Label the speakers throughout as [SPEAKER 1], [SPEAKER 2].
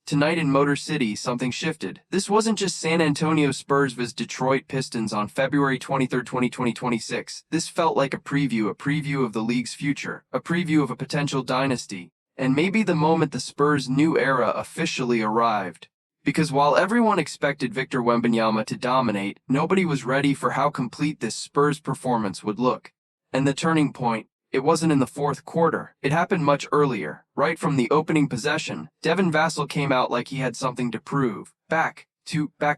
[SPEAKER 1] tonight in Motor City, something shifted. This wasn't just San Antonio Spurs vs Detroit Pistons on February 23, 2026. This felt like a preview of the league's future, a preview of a potential dynasty, and maybe the moment the Spurs' new era officially arrived. Because while everyone expected Victor Wembanyama to dominate, nobody was ready for how complete this Spurs performance would look. And the turning point, it wasn't in the fourth quarter. It happened much earlier. Right from the opening possession, Devin Vassell came out like he had something to prove. Back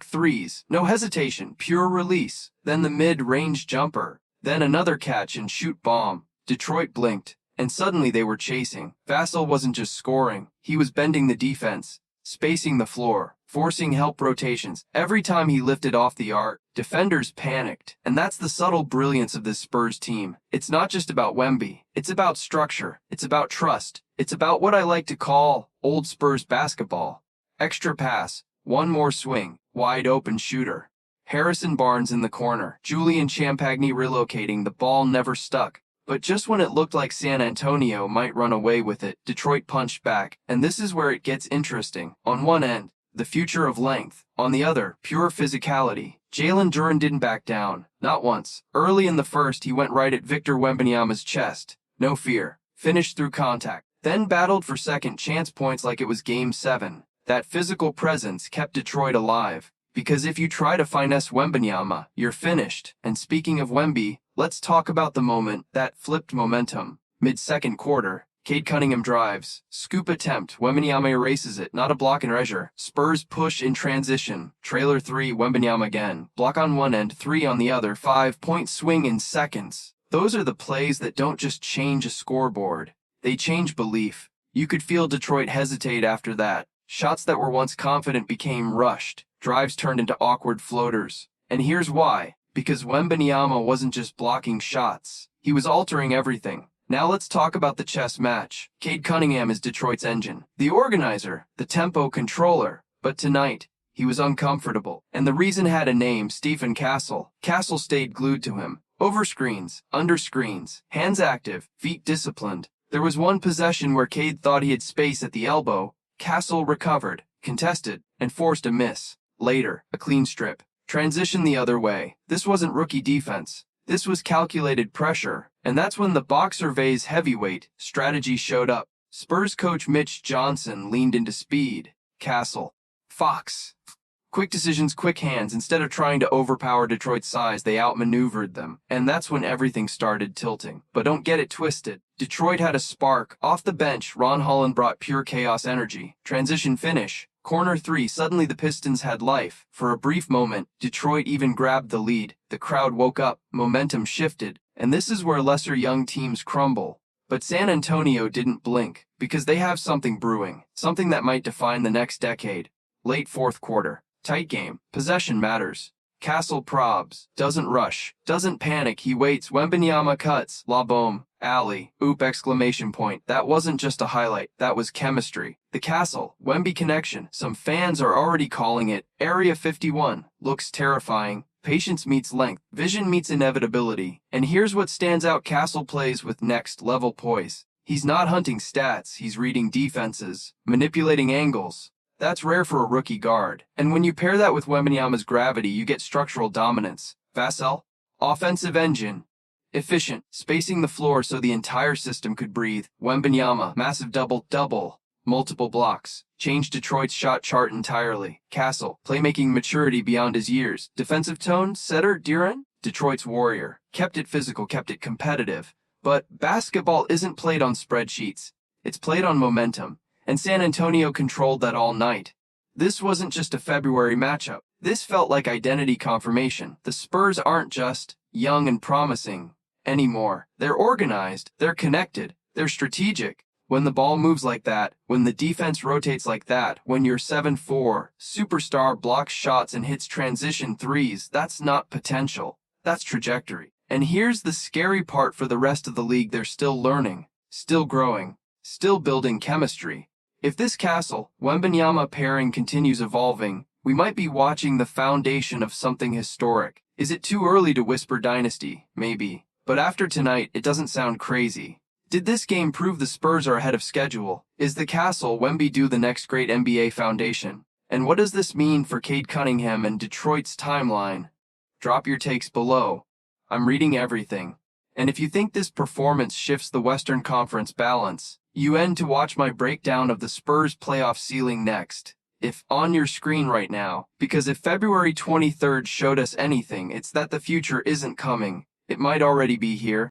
[SPEAKER 1] threes. No hesitation, pure release. Then the mid-range jumper. Then another catch-and-shoot bomb. Detroit blinked, and suddenly they were chasing. Vassell wasn't just scoring. He was bending the defense, spacing the floor, forcing help rotations. Every time he lifted off the arc, defenders panicked. And that's the subtle brilliance of this Spurs team. It's not just about Wemby. It's about structure. It's about trust. It's about what I like to call old Spurs basketball. Extra pass, one more swing, wide open shooter. Harrison Barnes in the corner, Julian Champagny relocating, the ball never stuck. But just when it looked like San Antonio might run away with it, Detroit punched back. And this is where it gets interesting. On one end, the future of length. On the other, pure physicality. Jalen Duren didn't back down. Not once. Early in the first, he went right at Victor Wembanyama's chest. No fear. Finished through contact. Then battled for second chance points like it was Game 7. That physical presence kept Detroit alive. Because if you try to finesse Wembanyama, you're finished. And speaking of Wemby, let's talk about the moment that flipped momentum. Mid-second quarter, Cade Cunningham drives. Scoop attempt, Wembanyama erases it, not a block and erasure. Spurs push in transition. Trailer 3, Wembanyama again. Block on one end, 3 on the other. 5-point swing in seconds. Those are the plays that don't just change a scoreboard. They change belief. You could feel Detroit hesitate after that. Shots that were once confident became rushed. Drives turned into awkward floaters. And here's why. Because Wembanyama wasn't just blocking shots. He was altering everything. Now let's talk about the chess match. Cade Cunningham is Detroit's engine. The organizer. The tempo controller. But tonight, he was uncomfortable. And the reason had a name, Stephon Castle. Castle stayed glued to him. Over screens, under screens, hands active, feet disciplined. There was one possession where Cade thought he had space at the elbow. Castle recovered, contested, and forced a miss. Later, a clean strip. Transition the other way. This wasn't rookie defense. This was calculated pressure. And that's when the box surveys heavyweight strategy showed up. Spurs coach Mitch Johnson leaned into speed. Castle. Fox. Quick decisions, quick hands. Instead of trying to overpower Detroit's size, they outmaneuvered them. And that's when everything started tilting. But don't get it twisted. Detroit had a spark. Off the bench, Holland brought pure chaos energy. Transition finish. Corner 3, suddenly the Pistons had life. For a brief moment, Detroit even grabbed the lead. The crowd woke up, momentum shifted, and this is where lesser young teams crumble. But San Antonio didn't blink, because they have something brewing, something that might define the next decade. Late fourth quarter, tight game, possession matters. Castle probs, doesn't rush, doesn't panic, he waits, Wembanyama cuts, la boom, alley, oop exclamation point. That wasn't just a highlight, that was chemistry. The Castle, Wemby connection, some fans are already calling it Area 51, looks terrifying. Patience meets length, vision meets inevitability. And here's what stands out, Castle plays with next-level poise. He's not hunting stats, he's reading defenses, manipulating angles. That's rare for a rookie guard. And when you pair that with Wembanyama's gravity, you get structural dominance. Vassell, offensive engine. Efficient, spacing the floor so the entire system could breathe. Wembanyama, massive double-double. Multiple blocks. Changed Detroit's shot chart entirely. Castle, playmaking maturity beyond his years. Defensive tone, setter, Duren? Detroit's warrior. Kept it physical, kept it competitive. But basketball isn't played on spreadsheets. It's played on momentum. And San Antonio controlled that all night. This wasn't just a February matchup. This felt like identity confirmation. The Spurs aren't just young and promising anymore. They're organized, they're connected, they're strategic. When the ball moves like that, when the defense rotates like that, when your 7-4 superstar blocks shots and hits transition threes, that's not potential. That's trajectory. And here's the scary part for the rest of the league. They're still learning, still growing, still building chemistry. If this Castle, Wembanyama pairing continues evolving, we might be watching the foundation of something historic. Is it too early to whisper dynasty? Maybe. But after tonight, it doesn't sound crazy. Did this game prove the Spurs are ahead of schedule? Is the Castle Wemby do the next great NBA foundation? And what does this mean for Cade Cunningham and Detroit's timeline? Drop your takes below. I'm reading everything. And if you think this performance shifts the Western Conference balance, you end to watch my breakdown of the Spurs playoff ceiling next. If on your screen right now, because if February 23rd showed us anything, it's that the future isn't coming. It might already be here.